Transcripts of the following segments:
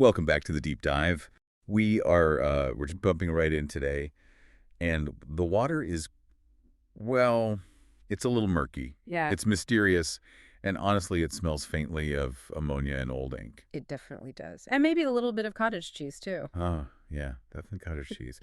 Welcome back to the deep dive. We're just bumping right in today, and the water is, well, it's a little murky. Yeah, It's mysterious, and honestly, it smells faintly of ammonia and old ink. it definitely does. And maybe a little bit of cottage cheese, too. Oh, yeah, definitely cottage cheese.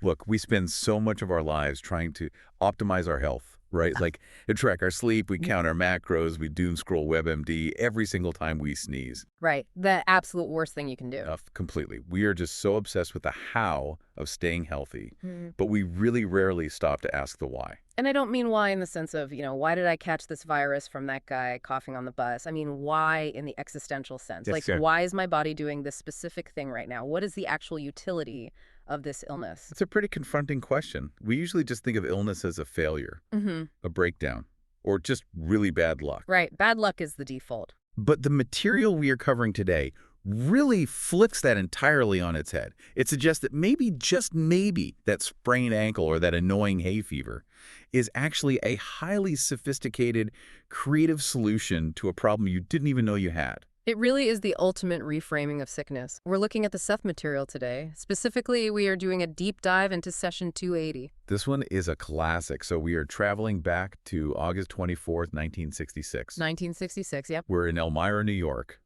Look, we spend so much of our lives trying to optimize our health, right? Like, we track our sleep, we count our macros, we doom scroll WebMD every single time we sneeze. Right. The absolute worst thing you can do. Completely. We are just so obsessed with the how of staying healthy, Mhm. but we really rarely stop to ask the why. And I don't mean why in the sense of, why did I catch this virus from that guy coughing on the bus? I mean, why in the existential sense? Yes, Like, sir. why is my body doing this specific thing right now? What is the actual utility of this illness? It's a pretty confronting question. We usually just think of illness as a failure, Mm-hmm. a breakdown, or just really bad luck. Right. Bad luck is the default. But the material we are covering today really flips that entirely on its head. It suggests that maybe, just maybe, that sprained ankle or that annoying hay fever is actually a highly sophisticated, creative solution to a problem you didn't even know you had. It really is the ultimate reframing of sickness. We're looking at the Seth Material today. Specifically, we are doing a deep dive into session 280. This one is a classic, so we are traveling back to August 24th, 1966. 1966, yep. We're in Elmira, New York,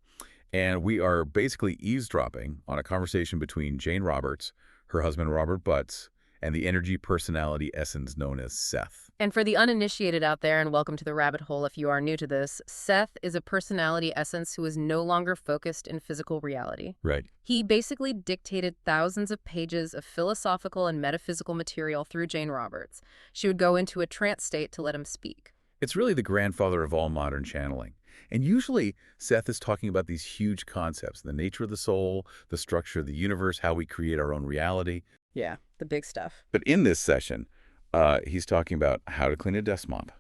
and we are basically eavesdropping on a conversation between Jane Roberts, her husband Robert Butts, and the energy personality essence known as Seth. And for the uninitiated out there, and welcome to the rabbit hole if you are new to this, Seth is a personality essence who is no longer focused in physical reality. Right. He basically dictated thousands of pages of philosophical and metaphysical material through Jane Roberts. She would go into a trance state to let him speak. It's really the grandfather of all modern channeling. And usually, Seth is talking about these huge concepts, the nature of the soul, the structure of the universe, how we create our own reality. Yeah, the big stuff. But in this session, he's talking about how to clean a desk mop.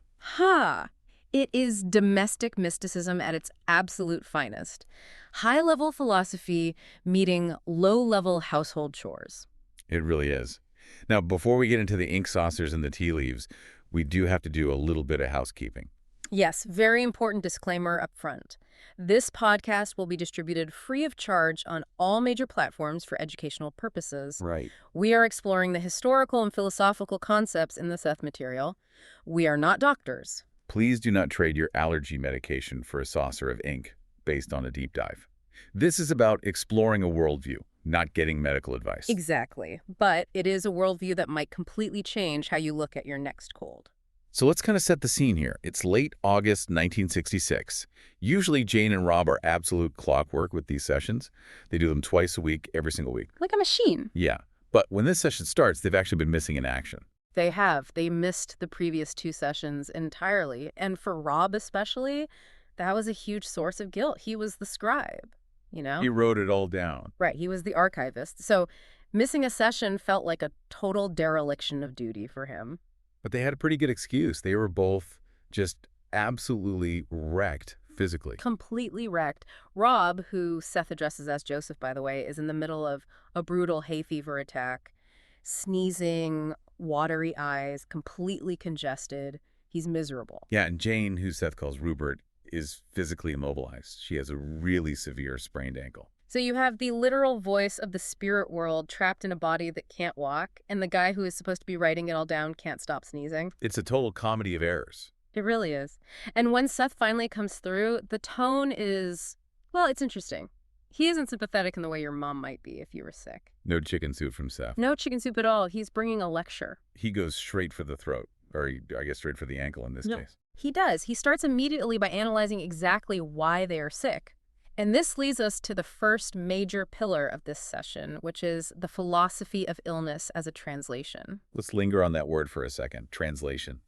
It is domestic mysticism at its absolute finest. High-level philosophy meeting low-level household chores. It really is. Now, before we get into the ink saucers and the tea leaves, we do have to do a little bit of housekeeping. Yes, very important disclaimer up front. This podcast will be distributed free of charge on all major platforms for educational purposes. Right. We are exploring the historical and philosophical concepts in the Seth Material. We are not doctors. Please do not trade your allergy medication for a saucer of ink based on a deep dive. This is about exploring a worldview, not getting medical advice. Exactly. But it is a worldview that might completely change how you look at your next cold. So let's kind of set the scene here. It's late August 1966. Usually Jane and Rob are absolute clockwork with these sessions. They do them twice a week, every single week. Like a machine. Yeah. But when this session starts, they've actually been missing in action. They have. They missed the previous two sessions entirely. And for Rob especially, that was a huge source of guilt. He was the scribe, He wrote it all down. Right, he was the archivist. So missing a session felt like a total dereliction of duty for him. But they had a pretty good excuse. They were both just absolutely wrecked physically. Completely wrecked. Rob, who Seth addresses as Joseph, by the way, is in the middle of a brutal hay fever attack. Sneezing, watery eyes, completely congested. He's miserable. Yeah, and Jane, who Seth calls Ruburt, is physically immobilized. She has a really severe sprained ankle. So you have the literal voice of the spirit world trapped in a body that can't walk, and the guy who is supposed to be writing it all down can't stop sneezing. It's a total comedy of errors. It really is. And when Seth finally comes through, the tone is, well, it's interesting. He isn't sympathetic in the way your mom might be if you were sick. No chicken soup from Seth. No chicken soup at all. He's bringing a lecture. He goes straight for the throat, or I guess straight for the ankle in this case. He does. He starts immediately by analyzing exactly why they are sick. And this leads us to the first major pillar of this session, which is the philosophy of illness as a translation. Let's linger on that word for a second, translation.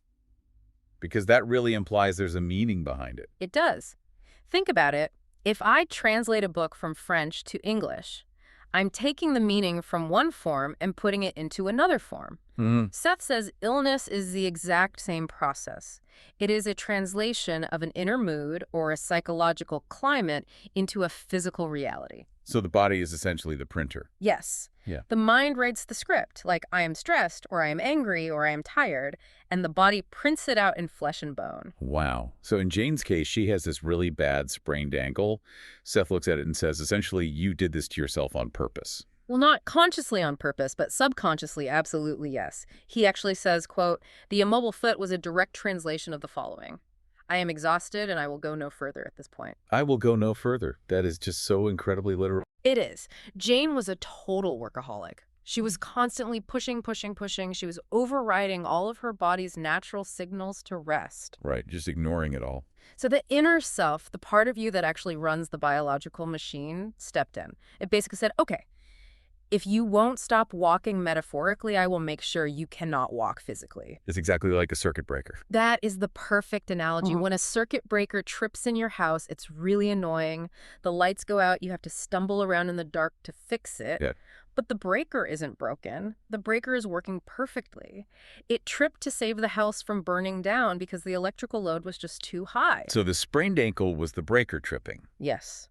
Because that really implies there's a meaning behind it. It does. Think about it. If I translate a book from French to English, I'm taking the meaning from one form and putting it into another form. Seth says illness is the exact same process. It is a translation of an inner mood or a psychological climate into a physical reality. So the body is essentially the printer. Yes. Yeah. The mind writes the script, like I am stressed, or I am angry, or I am tired, and the body prints it out in flesh and bone. Wow. So in Jane's case, she has this really bad sprained ankle. Seth looks at it and says, essentially, you did this to yourself on purpose. Well, not consciously on purpose, but subconsciously, absolutely yes. He actually says, quote, "The immobile foot was a direct translation of the following. I am exhausted and I will go no further at this point." I will go no further. That is just so incredibly literal. It is. Jane was a total workaholic. She was constantly pushing. She was overriding all of her body's natural signals to rest. Right, just ignoring it all. So the inner self, the part of you that actually runs the biological machine, stepped in. It basically said, okay, if you won't stop walking metaphorically, I will make sure you cannot walk physically. It's exactly like a circuit breaker. That is the perfect analogy. When a circuit breaker trips in your house, it's really annoying. The lights go out, you have to stumble around in the dark to fix it. Yeah. But the breaker isn't broken. The breaker is working perfectly. It tripped to save the house from burning down because the electrical load was just too high. So the sprained ankle was the breaker tripping. Yes.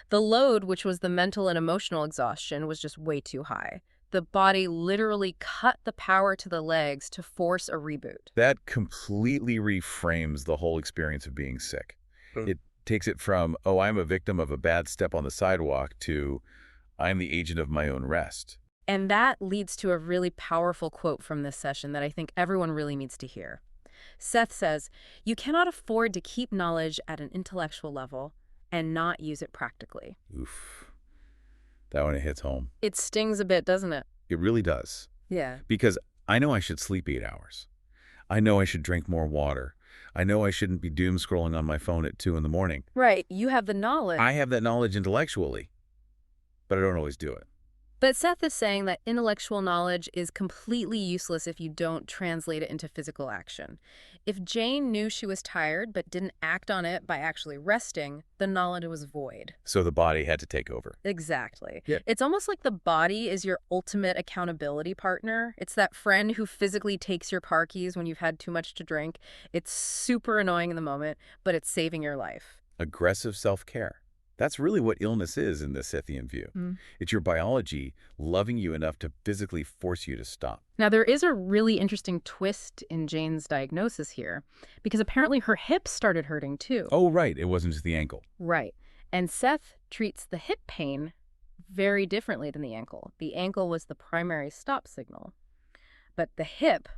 The load, which was the mental and emotional exhaustion, was just way too high. The body literally cut the power to the legs to force a reboot. That completely reframes the whole experience of being sick. It takes it from, oh, I'm a victim of a bad step on the sidewalk, to I'm the agent of my own rest. And that leads to a really powerful quote from this session that I think everyone really needs to hear. Seth says, "You cannot afford to keep knowledge at an intellectual level and not use it practically." Oof. That one hits home. It stings a bit, doesn't it? It really does. Yeah. Because I know I should sleep 8 hours. I know I should drink more water. I know I shouldn't be doom scrolling on my phone at 2 in the morning. Right. You have the knowledge. I have that knowledge intellectually, but I don't always do it. But Seth is saying that intellectual knowledge is completely useless if you don't translate it into physical action. If Jane knew she was tired but didn't act on it by actually resting, the knowledge was void. So the body had to take over. Exactly. Yeah. It's almost like the body is your ultimate accountability partner. It's that friend who physically takes your car keys when you've had too much to drink. It's super annoying in the moment, but it's saving your life. Aggressive self-care. That's really what illness is in the Sethian view. It's your biology loving you enough to physically force you to stop. Now, there is a really interesting twist in Jane's diagnosis here, because apparently her hips started hurting too. Oh, right. It wasn't just the ankle. Right. And Seth treats the hip pain very differently than the ankle. The ankle was the primary stop signal. But the hip,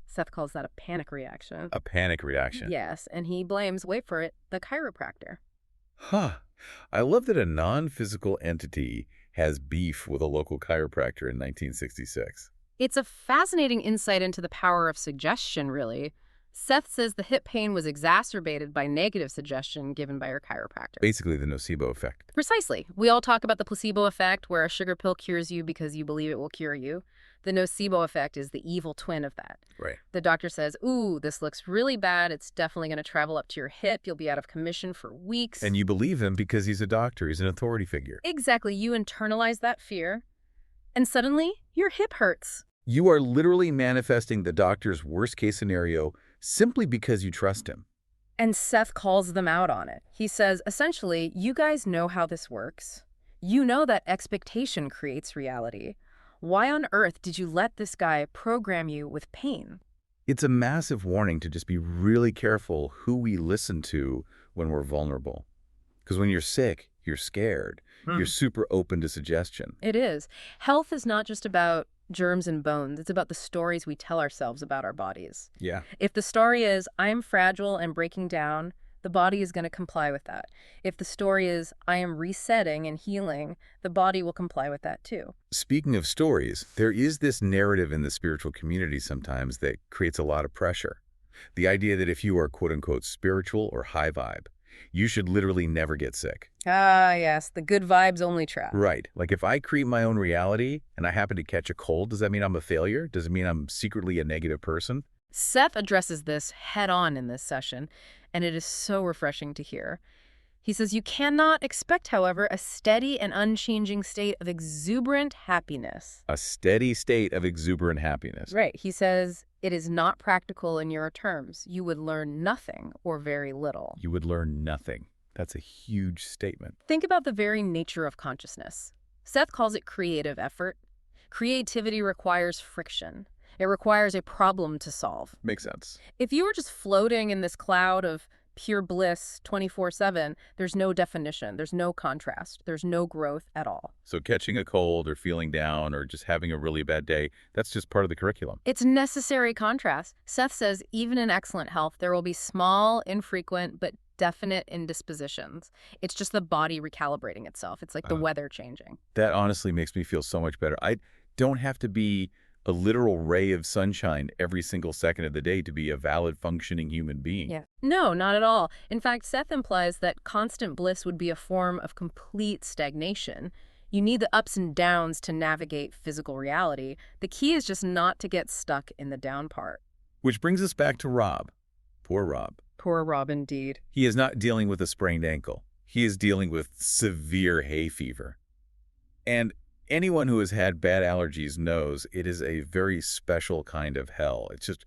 Seth calls that a panic reaction. A panic reaction. Yes, and he blames, wait for it, the chiropractor. Huh. I love that a non-physical entity has beef with a local chiropractor in 1966. It's a fascinating insight into the power of suggestion, really. Seth says the hip pain was exacerbated by negative suggestion given by her chiropractor. Basically the nocebo effect. Precisely. We all talk about the placebo effect, where a sugar pill cures you because you believe it will cure you. The nocebo effect is the evil twin of that. Right. The doctor says, ooh, this looks really bad. It's definitely going to travel up to your hip. You'll be out of commission for weeks. And you believe him because he's a doctor. He's an authority figure. Exactly. You internalize that fear, and suddenly your hip hurts. You are literally manifesting the doctor's worst-case scenario simply because you trust him. And Seth calls them out on it. He says, essentially, you guys know how this works. You know that expectation creates reality. Why on earth did you let this guy program you with pain? It's a massive warning to just be really careful who we listen to when we're vulnerable. Because when you're sick, you're scared. You're super open to suggestion. It is. Health is not just about germs and bones. It's about the stories we tell ourselves about our bodies. Yeah. If the story is, I'm fragile and breaking down, the body is going to comply with that. If the story is, I am resetting and healing, the body will comply with that too. Speaking of stories, there is this narrative in the spiritual community sometimes that creates a lot of pressure. The idea that if you are quote-unquote spiritual or high vibe, you should literally never get sick. Ah, yes, the good vibes only trap. Right. Like if I create my own reality and I happen to catch a cold, does that mean I'm a failure? Does it mean I'm secretly a negative person? Seth addresses this head on in this session, and it is so refreshing to hear. He says, you cannot expect, however, a steady and unchanging state of exuberant happiness. A steady state of exuberant happiness. Right. He says, it is not practical in your terms. You would learn nothing or very little. You would learn nothing. That's a huge statement. Think about the very nature of consciousness. Seth calls it creative effort. Creativity requires friction. It requires a problem to solve. Makes sense. If you were just floating in this cloud of pure bliss 24/7, there's no definition, there's no contrast, there's no growth at all. So catching a cold or feeling down or just having a really bad day, that's just part of the curriculum. It's necessary contrast. Seth says even in excellent health, there will be small, infrequent, but definite indispositions. It's just the body recalibrating itself. It's like the weather changing. That honestly makes me feel so much better. I don't have to be a literal ray of sunshine every single second of the day to be a valid functioning human being. Yeah. No, not at all. In fact, Seth implies that constant bliss would be a form of complete stagnation. You need the ups and downs to navigate physical reality. The key is just not to get stuck in the down part. Which brings us back to Rob. Poor Rob. Poor Rob indeed. He is not dealing with a sprained ankle. He is dealing with severe hay fever. And anyone who has had bad allergies knows it is a very special kind of hell. It's just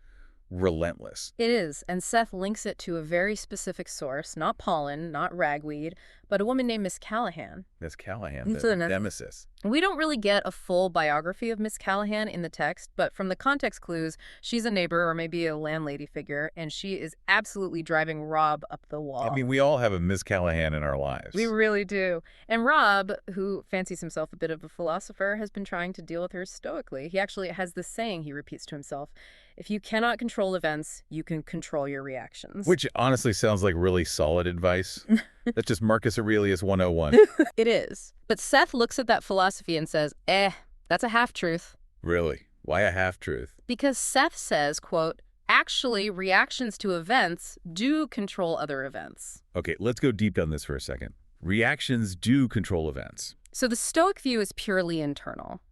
relentless. It is, and Seth links it to a very specific source, not pollen, not ragweed, but a woman named Miss Callahan. Miss Callahan, the nemesis. We don't really get a full biography of Miss Callahan in the text, but from the context clues, she's a neighbor or maybe a landlady figure, and she is absolutely driving Rob up the wall. I mean, we all have a Miss Callahan in our lives. We really do. And Rob, who fancies himself a bit of a philosopher, has been trying to deal with her stoically. He actually has this saying he repeats to himself: if you cannot control events, you can control your reactions. Which honestly sounds like really solid advice. That's just Marcus Aurelius 101. It is. But Seth looks at that philosophy and says, that's a half-truth. Really? Why a half-truth? Because Seth says, quote, actually, reactions to events do control other events. Okay, let's go deep on this for a second. Reactions do control events. So the Stoic view is purely internal.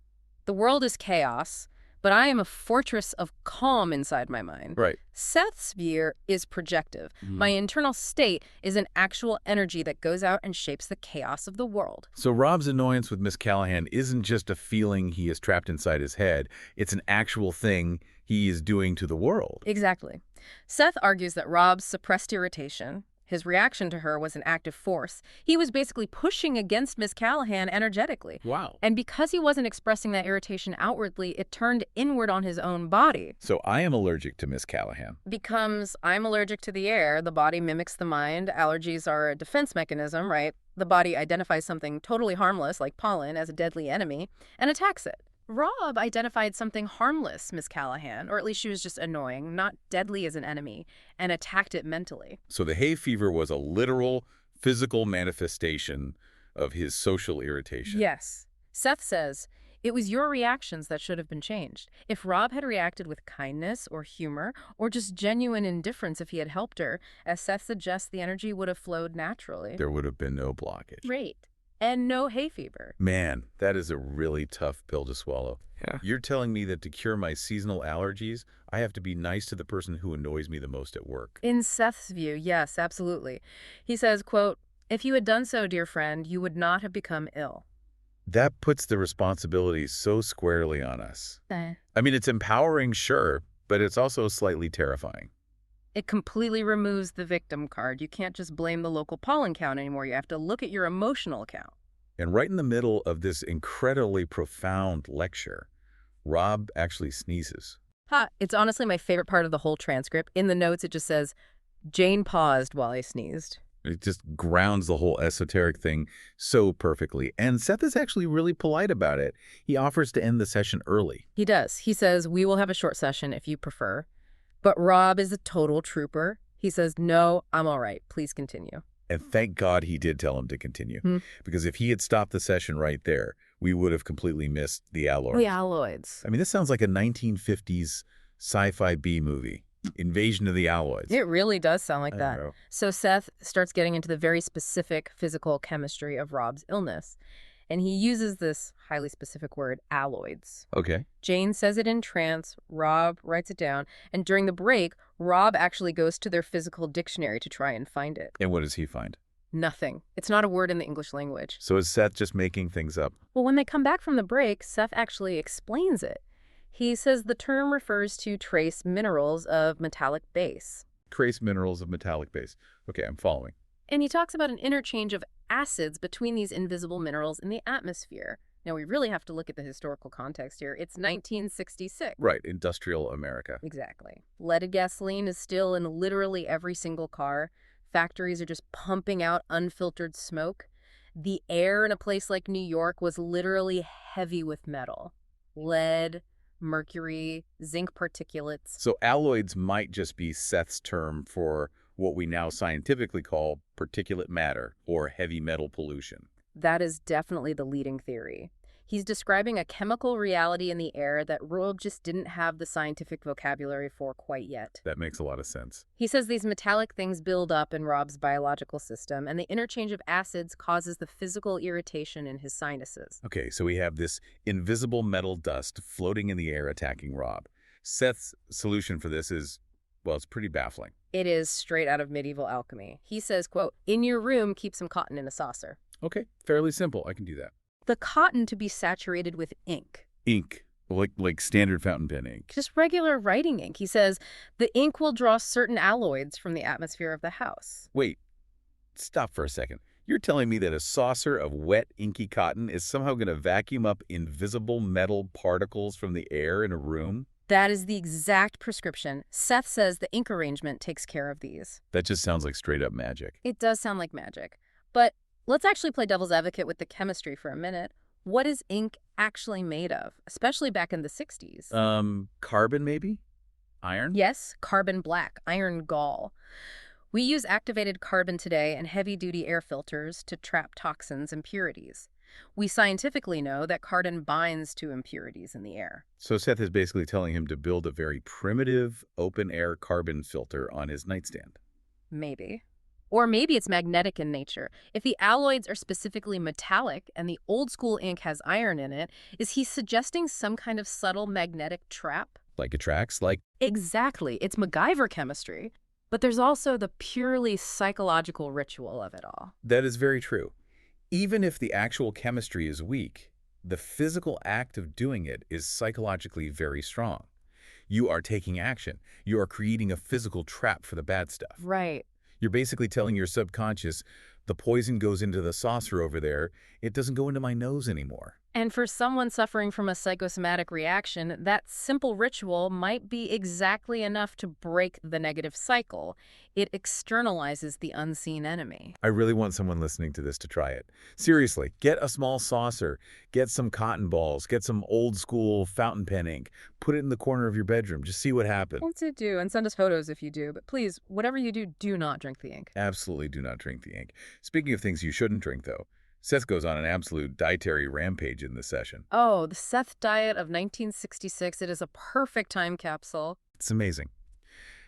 The world is chaos, but I am a fortress of calm inside my mind. Right. Seth's view is projective. My internal state is an actual energy that goes out and shapes the chaos of the world. So Rob's annoyance with Miss Callahan isn't just a feeling he is trapped inside his head. It's an actual thing he is doing to the world. Exactly. Seth argues that Rob's suppressed irritation, his reaction to her, was an active force. He was basically pushing against Miss Callahan energetically. Wow. And because he wasn't expressing that irritation outwardly, it turned inward on his own body. So I am allergic to Miss Callahan. Becomes, I'm allergic to the air. The body mimics the mind. Allergies are a defense mechanism, right? The body identifies something totally harmless, like pollen, as a deadly enemy, and attacks it. Rob identified something harmless, Miss Callahan, or at least she was just annoying, not deadly as an enemy, and attacked it mentally. So the hay fever was a literal, physical manifestation of his social irritation. Yes. Seth says, it was your reactions that should have been changed. If Rob had reacted with kindness or humor or just genuine indifference if he had helped her, as Seth suggests, the energy would have flowed naturally. There would have been no blockage. Right. And no hay fever. Man, that is a really tough pill to swallow. Yeah. You're telling me that to cure my seasonal allergies, I have to be nice to the person who annoys me the most at work. In Seth's view, yes, absolutely. He says, quote, if you had done so, dear friend, you would not have become ill. That puts the responsibility so squarely on us. I mean, it's empowering, sure, but it's also slightly terrifying. It completely removes the victim card. You can't just blame the local pollen count anymore. You have to look at your emotional account. And right in the middle of this incredibly profound lecture, Rob actually sneezes. It's honestly my favorite part of the whole transcript. In the notes, it just says, Jane paused while I sneezed. It just grounds the whole esoteric thing so perfectly. And Seth is actually really polite about it. He offers to end the session early. He does. He says, we will have a short session if you prefer. But Rob is a total trooper. He says, no, I'm all right. Please continue. And thank God he did tell him to continue. Because if he had stopped the session right there, we would have completely missed the alloys. The alloys. I mean, this sounds like a 1950s sci-fi B movie. Invasion of the Alloys. It really does sound like that. Know. So Seth starts getting into the very specific physical chemistry of Rob's illness. And he uses this highly specific word, alloys. Okay. Jane says it in trance, Rob writes it down, and during the break, Rob actually goes to their physical dictionary to try and find it. And what does he find? Nothing. It's not a word in the English language. So is Seth just making things up? Well, when they come back from the break, Seth actually explains it. He says the term refers to trace minerals of metallic base. Trace minerals of metallic base. Okay, I'm following. And he talks about an interchange of acids between these invisible minerals in the atmosphere. Now, we really have to look at the historical context here. It's 1966. Right, industrial America. Exactly. Leaded gasoline is still in literally every single car. Factories are just pumping out unfiltered smoke. The air in a place like New York was literally heavy with metal. Lead, mercury, zinc particulates. So alloys might just be Seth's term for what we now scientifically call particulate matter or heavy metal pollution. That is definitely the leading theory. He's describing a chemical reality in the air that Ruburt just didn't have the scientific vocabulary for quite yet. That makes a lot of sense. He says these metallic things build up in Rob's biological system, and the interchange of acids causes the physical irritation in his sinuses. Okay, so we have this invisible metal dust floating in the air attacking Rob. Seth's solution for this is, well, it's pretty baffling. It is straight out of medieval alchemy. He says, quote, "In your room, keep some cotton in a saucer." Okay, fairly simple. I can do that. The cotton to be saturated with ink. Ink, like standard fountain pen ink. Just regular writing ink. He says the ink will draw certain alloys from the atmosphere of the house. Wait, stop for a second. You're telling me that a saucer of wet, inky cotton is somehow going to vacuum up invisible metal particles from the air in a room? That is the exact prescription. Seth says the ink arrangement takes care of these. That just sounds like straight up magic. It does sound like magic. But let's actually play devil's advocate with the chemistry for a minute. What is ink actually made of, especially back in the 60s? Carbon maybe? Iron? Yes, carbon black, iron gall. We use activated carbon today and heavy-duty air filters to trap toxins and impurities. We scientifically know that carbon binds to impurities in the air. So Seth is basically telling him to build a very primitive open-air carbon filter on his nightstand. Maybe. Or maybe it's magnetic in nature. If the alloys are specifically metallic and the old-school ink has iron in it, is he suggesting some kind of subtle magnetic trap? Like attracts? Like... Exactly. It's MacGyver chemistry. But there's also the purely psychological ritual of it all. That is very true. Even if the actual chemistry is weak, the physical act of doing it is psychologically very strong. You are taking action. You are creating a physical trap for the bad stuff. Right. You're basically telling your subconscious, the poison goes into the saucer over there. It doesn't go into my nose anymore. And for someone suffering from a psychosomatic reaction, that simple ritual might be exactly enough to break the negative cycle. It externalizes the unseen enemy. I really want someone listening to this to try it. Seriously, get a small saucer, get some cotton balls, get some old school fountain pen ink, put it in the corner of your bedroom. Just see what happens. What's it do? And send us photos if you do. But please, whatever you do not drink the ink. Absolutely do not drink the ink. Speaking of things you shouldn't drink, though, Seth goes on an absolute dietary rampage in this session. Oh, the Seth diet of 1966. It is a perfect time capsule. It's amazing.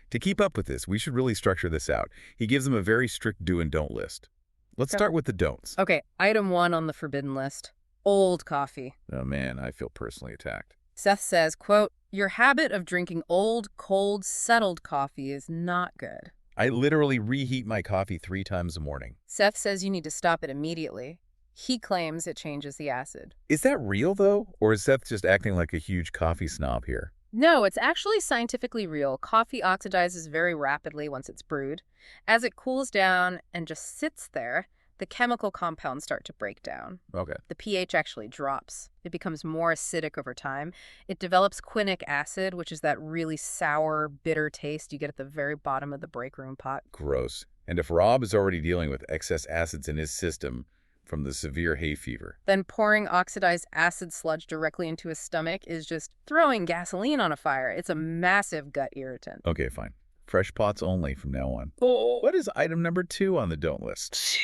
To keep up with this, we should really structure this out. He gives them a very strict do and don't list. Let's start with the don'ts. Okay, item 1 on the forbidden list. Old coffee. Oh man, I feel personally attacked. Seth says, quote, "Your habit of drinking old, cold, settled coffee is not good." I literally reheat my coffee 3 times a morning. Seth says you need to stop it immediately. He claims it changes the acid. Is that real, though? Or is Seth just acting like a huge coffee snob here? No, it's actually scientifically real. Coffee oxidizes very rapidly once it's brewed. As it cools down and just sits there, the chemical compounds start to break down. Okay. The pH actually drops. It becomes more acidic over time. It develops quinic acid, which is that really sour, bitter taste you get at the very bottom of the break room pot. Gross. And if Rob is already dealing with excess acids in his system from the severe hay fever, then pouring oxidized acid sludge directly into his stomach is just throwing gasoline on a fire. It's a massive gut irritant. Okay, fine. Fresh pots only from now on. Oh. What is item number 2 on the don't list?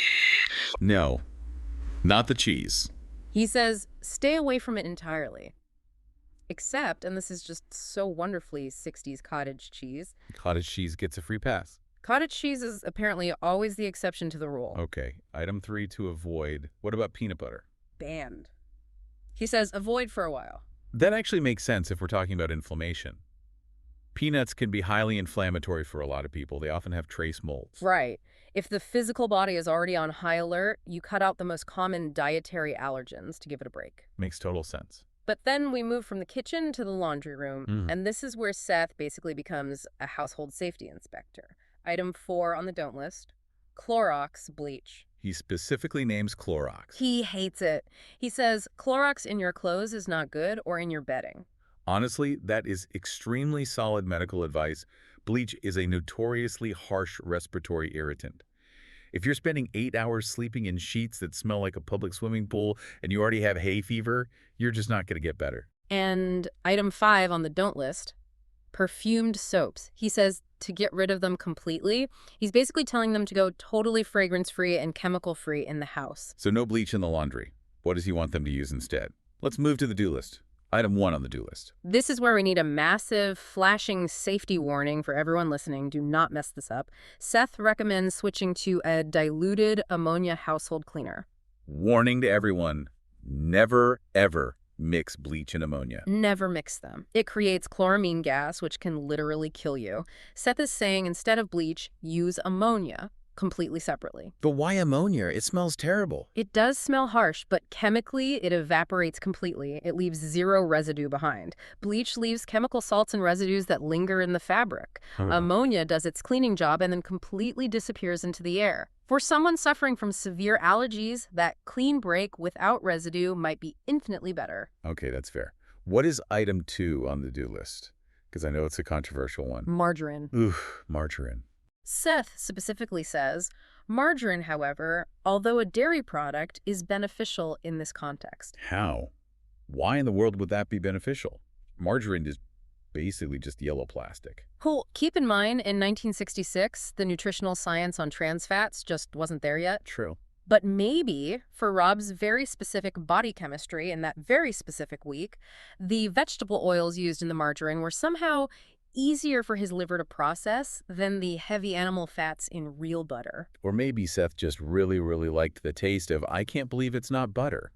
No, not the cheese. He says, stay away from it entirely. Except, and this is just so wonderfully 60s cottage cheese, Cottage cheese gets a free pass. cottage cheese is apparently always the exception to the rule. Okay, item 3 to avoid. What about peanut butter? Banned. He says, avoid for a while. That actually makes sense if we're talking about inflammation. Peanuts can be highly inflammatory for a lot of people. They often have trace molds. Right. If the physical body is already on high alert, you cut out the most common dietary allergens to give it a break. Makes total sense. But then we move from the kitchen to the laundry room, and this is where Seth basically becomes a household safety inspector. Item 4 on the don't list. Clorox bleach. He specifically names Clorox. He hates it. He says, Clorox in your clothes is not good or in your bedding. Honestly, that is extremely solid medical advice. Bleach is a notoriously harsh respiratory irritant. If you're spending 8 hours sleeping in sheets that smell like a public swimming pool and you already have hay fever, you're just not going to get better. And item 5 on the don't list, perfumed soaps. He says to get rid of them completely. He's basically telling them to go totally fragrance-free and chemical-free in the house. So no bleach in the laundry. What does he want them to use instead? Let's move to the do list. Item 1 on the do list. This is where we need a massive, flashing safety warning for everyone listening. Do not mess this up. Seth recommends switching to a diluted ammonia household cleaner. Warning to everyone, never, ever mix bleach and ammonia. Never mix them. It creates chloramine gas, which can literally kill you. Seth is saying instead of bleach, use ammonia completely separately. But why ammonia? It smells terrible. It does smell harsh, but chemically it evaporates completely. It leaves zero residue behind. Bleach leaves chemical salts and residues that linger in the fabric. Ammonia does its cleaning job and then completely disappears into the air. For someone suffering from severe allergies, that clean break without residue might be infinitely better. Okay, that's fair. What is item 2 on the do list? Because I know it's a controversial one. Margarine. Oof, margarine. Seth specifically says, margarine, however, although a dairy product, is beneficial in this context. How? Why in the world would that be beneficial? Margarine is basically just yellow plastic. Well, keep in mind, in 1966, the nutritional science on trans fats just wasn't there yet. True. But maybe, for Rob's very specific body chemistry in that very specific week, the vegetable oils used in the margarine were somehow easier for his liver to process than the heavy animal fats in real butter. Or maybe Seth just really, really liked the taste of, I can't believe it's not butter.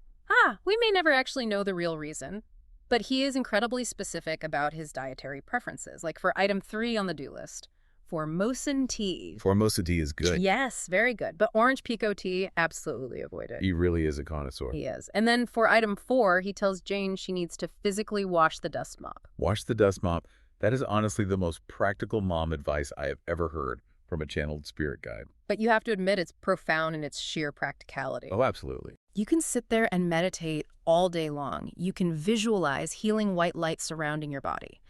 We may never actually know the real reason, but he is incredibly specific about his dietary preferences. Like for item 3 on the do list, Formosan tea. Formosa tea is good. Yes, very good. But orange pico tea, absolutely avoid it. He really is a connoisseur. He is. And then for item 4, he tells Jane she needs to physically wash the dust mop. Wash the dust mop. That is honestly the most practical mom advice I have ever heard from a channeled spirit guide. But you have to admit it's profound in its sheer practicality. Oh, absolutely. You can sit there and meditate all day long. You can visualize healing white light surrounding your body.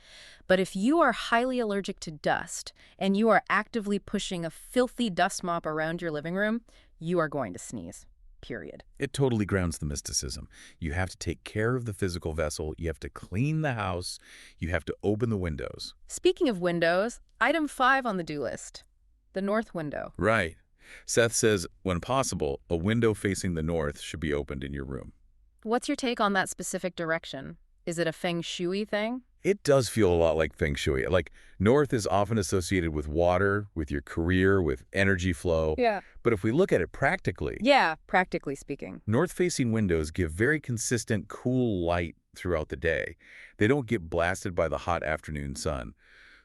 But if you are highly allergic to dust and you are actively pushing a filthy dust mop around your living room, you are going to sneeze. Period. It totally grounds the mysticism. You have to take care of the physical vessel. You have to clean the house. You have to open the windows. Speaking of windows, item 5 on the do list, the north window. Right. Seth says, when possible, a window facing the north should be opened in your room. What's your take on that specific direction? Is it a feng shui thing? It does feel a lot like feng shui. Like, north is often associated with water, with your career, with energy flow. Yeah. But if we look at it practically, Yeah, practically speaking. north-facing windows give very consistent, cool light throughout the day. They don't get blasted by the hot afternoon sun.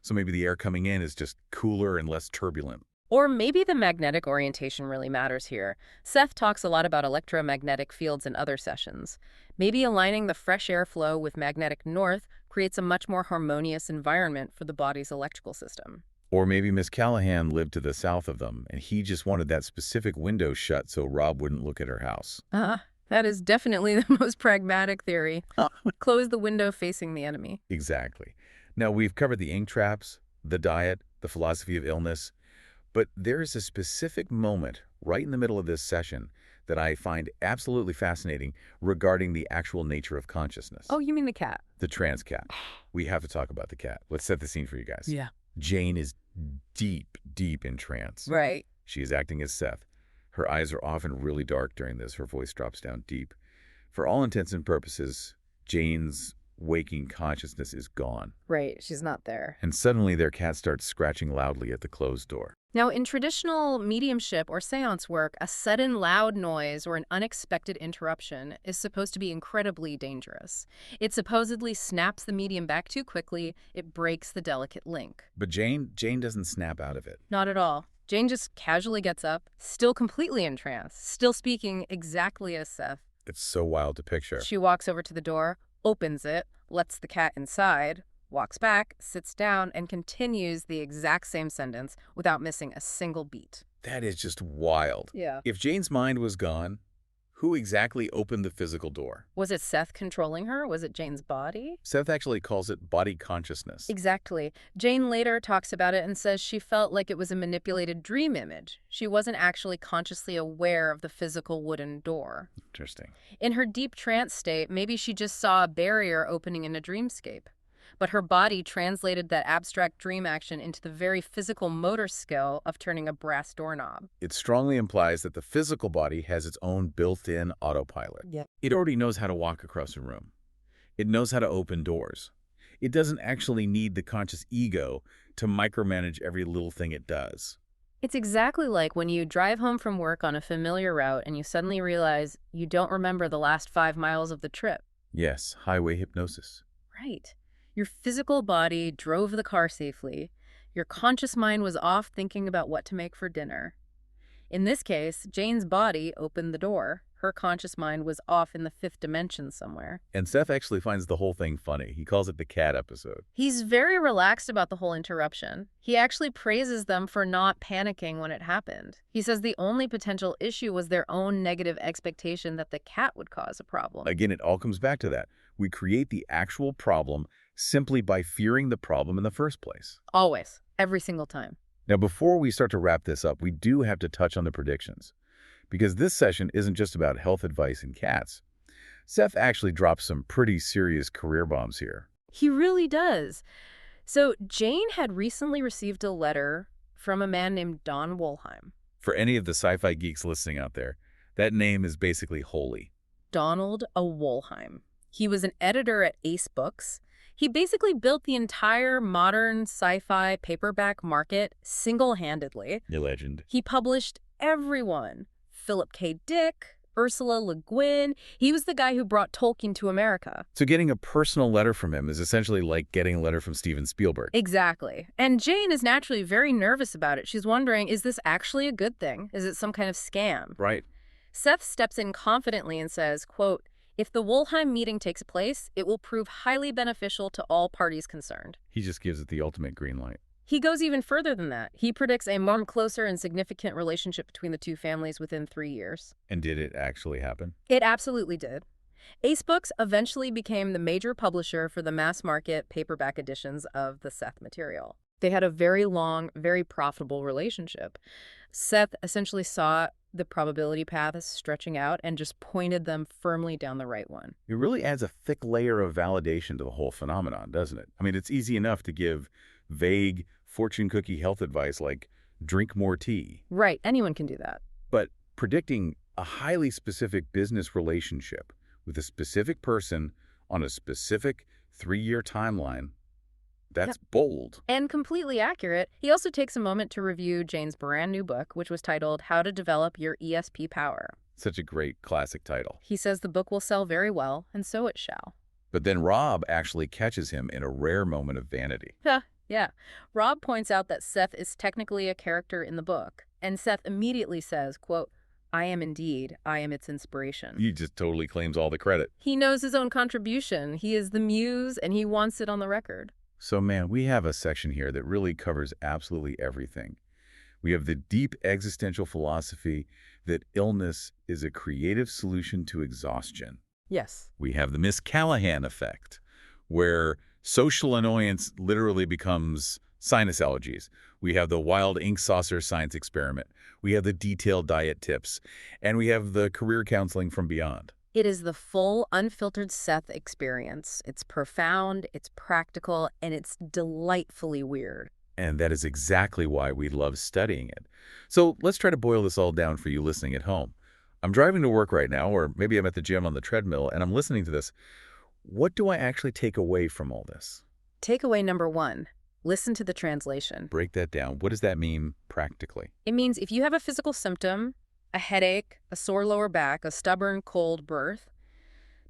So maybe the air coming in is just cooler and less turbulent. Or maybe the magnetic orientation really matters here. Seth talks a lot about electromagnetic fields in other sessions. Maybe aligning the fresh air flow with magnetic north creates a much more harmonious environment for the body's electrical system. Or maybe Miss Callahan lived to the south of them, and he just wanted that specific window shut so Rob wouldn't look at her house. That is definitely the most pragmatic theory. Close the window facing the enemy. Exactly. Now, we've covered the ink traps, the diet, the philosophy of illness, but there is a specific moment right in the middle of this session that I find absolutely fascinating regarding the actual nature of consciousness. Oh, you mean the cat? The trans cat. We have to talk about the cat. Let's set the scene for you guys. Yeah. Jane is deep, deep in trance. Right. She is acting as Seth. Her eyes are often really dark during this. Her voice drops down deep. For all intents and purposes, Jane's waking consciousness is gone. Right, she's not there. And suddenly their cat starts scratching loudly at the closed door. Now, in traditional mediumship or seance work, a sudden loud noise or an unexpected interruption is supposed to be incredibly dangerous. It supposedly snaps the medium back too quickly. It breaks the delicate link. But Jane doesn't snap out of it. Not at all. Jane just casually gets up, still completely in trance, still speaking exactly as Seth. It's so wild to picture. She walks over to the door, opens it, lets the cat inside, walks back, sits down, and continues the exact same sentence without missing a single beat. That is just wild. Yeah. If Jane's mind was gone, who exactly opened the physical door? Was it Seth controlling her? Was it Jane's body? Seth actually calls it body consciousness. Exactly. Jane later talks about it and says she felt like it was a manipulated dream image. She wasn't actually consciously aware of the physical wooden door. Interesting. In her deep trance state, maybe she just saw a barrier opening in a dreamscape. But her body translated that abstract dream action into the very physical motor skill of turning a brass doorknob. It strongly implies that the physical body has its own built-in autopilot. Yep. It already knows how to walk across a room. It knows how to open doors. It doesn't actually need the conscious ego to micromanage every little thing it does. It's exactly like when you drive home from work on a familiar route and you suddenly realize you don't remember the last 5 miles of the trip. Yes, highway hypnosis. Right. Your physical body drove the car safely. Your conscious mind was off thinking about what to make for dinner. In this case, Jane's body opened the door. Her conscious mind was off in the 5th dimension somewhere. And Seth actually finds the whole thing funny. He calls it the cat episode. He's very relaxed about the whole interruption. He actually praises them for not panicking when it happened. He says the only potential issue was their own negative expectation that the cat would cause a problem. Again, it all comes back to that. We create the actual problem simply by fearing the problem in the first place. Always. Every single time. Now, before we start to wrap this up, we do have to touch on the predictions. Because this session isn't just about health advice and cats. Seth actually drops some pretty serious career bombs here. He really does. So Jane had recently received a letter from a man named Don Wollheim. For any of the sci-fi geeks listening out there, that name is basically holy. Donald A. Wollheim. He was an editor at Ace Books. He basically built the entire modern sci-fi paperback market single-handedly. A legend. He published everyone. Philip K. Dick, Ursula Le Guin. He was the guy who brought Tolkien to America. So getting a personal letter from him is essentially like getting a letter from Steven Spielberg. Exactly. And Jane is naturally very nervous about it. She's wondering, is this actually a good thing? Is it some kind of scam? Right. Seth steps in confidently and says, quote, "If the Wollheim meeting takes place, it will prove highly beneficial to all parties concerned." He just gives it the ultimate green light. He goes even further than that. He predicts a more closer and significant relationship between the two families within 3 years. And did it actually happen? It absolutely did. Ace Books eventually became the major publisher for the mass-market paperback editions of the Seth Material. They had a very long, very profitable relationship. Seth essentially saw the probability path as stretching out and just pointed them firmly down the right one. It really adds a thick layer of validation to the whole phenomenon, doesn't it? I mean, it's easy enough to give vague fortune cookie health advice like drink more tea. Right, anyone can do that. But predicting a highly specific business relationship with a specific person on a specific 3-year timeline, that's bold. And completely accurate. He also takes a moment to review Jane's brand new book, which was titled How to Develop Your ESP Power. Such a great classic title. He says the book will sell very well, and so it shall. But then Rob actually catches him in a rare moment of vanity. Yeah. Rob points out that Seth is technically a character in the book, and Seth immediately says, quote, "I am indeed. I am its inspiration." He just totally claims all the credit. He knows his own contribution. He is the muse, and he wants it on the record. So, man, we have a section here that really covers absolutely everything. We have the deep existential philosophy that illness is a creative solution to exhaustion. Yes. We have the Miss Callahan effect, where social annoyance literally becomes sinus allergies. We have the wild ink saucer science experiment. We have the detailed diet tips. And we have the career counseling from beyond. It is the full, unfiltered Seth experience. It's profound, it's practical, and it's delightfully weird. And that is exactly why we love studying it. So let's try to boil this all down for you listening at home. I'm driving to work right now, or maybe I'm at the gym on the treadmill, and I'm listening to this. What do I actually take away from all this? Takeaway number 1, listen to the translation. Break that down. What does that mean practically? It means if you have a physical symptom, a headache, a sore lower back, a stubborn cold birth,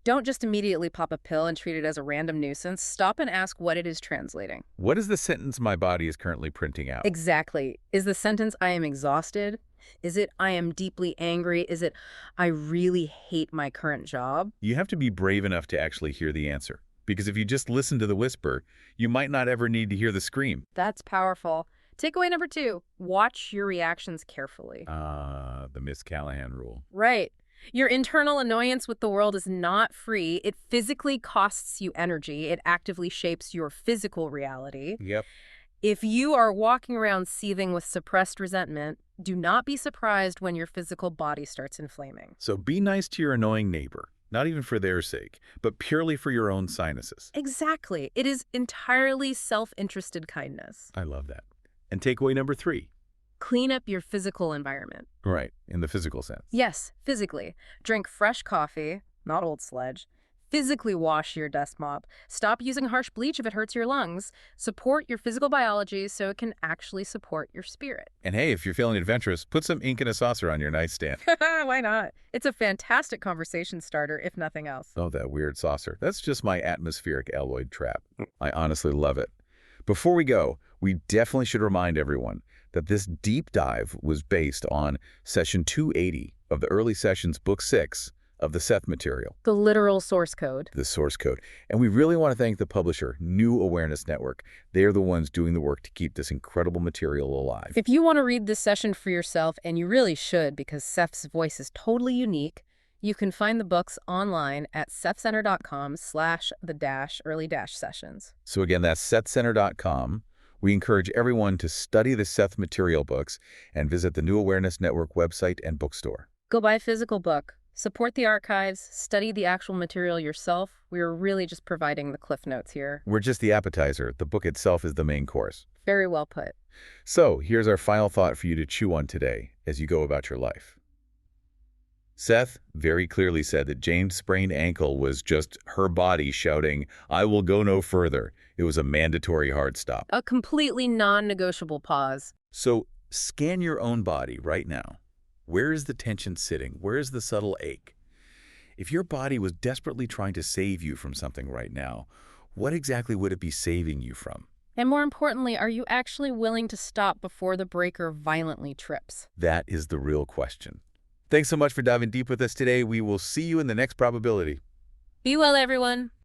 don't just immediately pop a pill and treat it as a random nuisance. Stop and ask what it is translating. What is the sentence my body is currently printing out? Exactly. Is the sentence, "I am exhausted"? Is it, "I am deeply angry"? Is it, "I really hate my current job"? You have to be brave enough to actually hear the answer. Because if you just listen to the whisper, you might not ever need to hear the scream. That's powerful. Takeaway number 2, watch your reactions carefully. The Miss Callahan rule. Right. Your internal annoyance with the world is not free. It physically costs you energy. It actively shapes your physical reality. Yep. If you are walking around seething with suppressed resentment, do not be surprised when your physical body starts inflaming. So be nice to your annoying neighbor, not even for their sake, but purely for your own sinuses. Exactly. It is entirely self-interested kindness. I love that. And takeaway number 3. Clean up your physical environment. Right, in the physical sense. Yes, physically. Drink fresh coffee, not old sledge. Physically wash your dust mop. Stop using harsh bleach if it hurts your lungs. Support your physical biology so it can actually support your spirit. And hey, if you're feeling adventurous, put some ink in a saucer on your nightstand. Why not? It's a fantastic conversation starter, if nothing else. Oh, that weird saucer. That's just my atmospheric alloyed trap. I honestly love it. Before we go, we definitely should remind everyone that this deep dive was based on Session 280 of the Early Sessions, Book 6 of the Seth Material. The literal source code. The source code. And we really want to thank the publisher, New Awareness Network. They are the ones doing the work to keep this incredible material alive. If you want to read this session for yourself, and you really should because Seth's voice is totally unique, you can find the books online at sethcenter.com/the-early-sessions. So again, that's sethcenter.com. We encourage everyone to study the Seth Material books and visit the New Awareness Network website and bookstore. Go buy a physical book. Support the archives. Study the actual material yourself. We are really just providing the cliff notes here. We're just the appetizer. The book itself is the main course. Very well put. So here's our final thought for you to chew on today as you go about your life. Seth very clearly said that Jane's sprained ankle was just her body shouting, "I will go no further." It was a mandatory hard stop. A completely non-negotiable pause. So scan your own body right now. Where is the tension sitting? Where is the subtle ache? If your body was desperately trying to save you from something right now, what exactly would it be saving you from? And more importantly, are you actually willing to stop before the breaker violently trips? That is the real question. Thanks so much for diving deep with us today. We will see you in the next probability. Be well, everyone.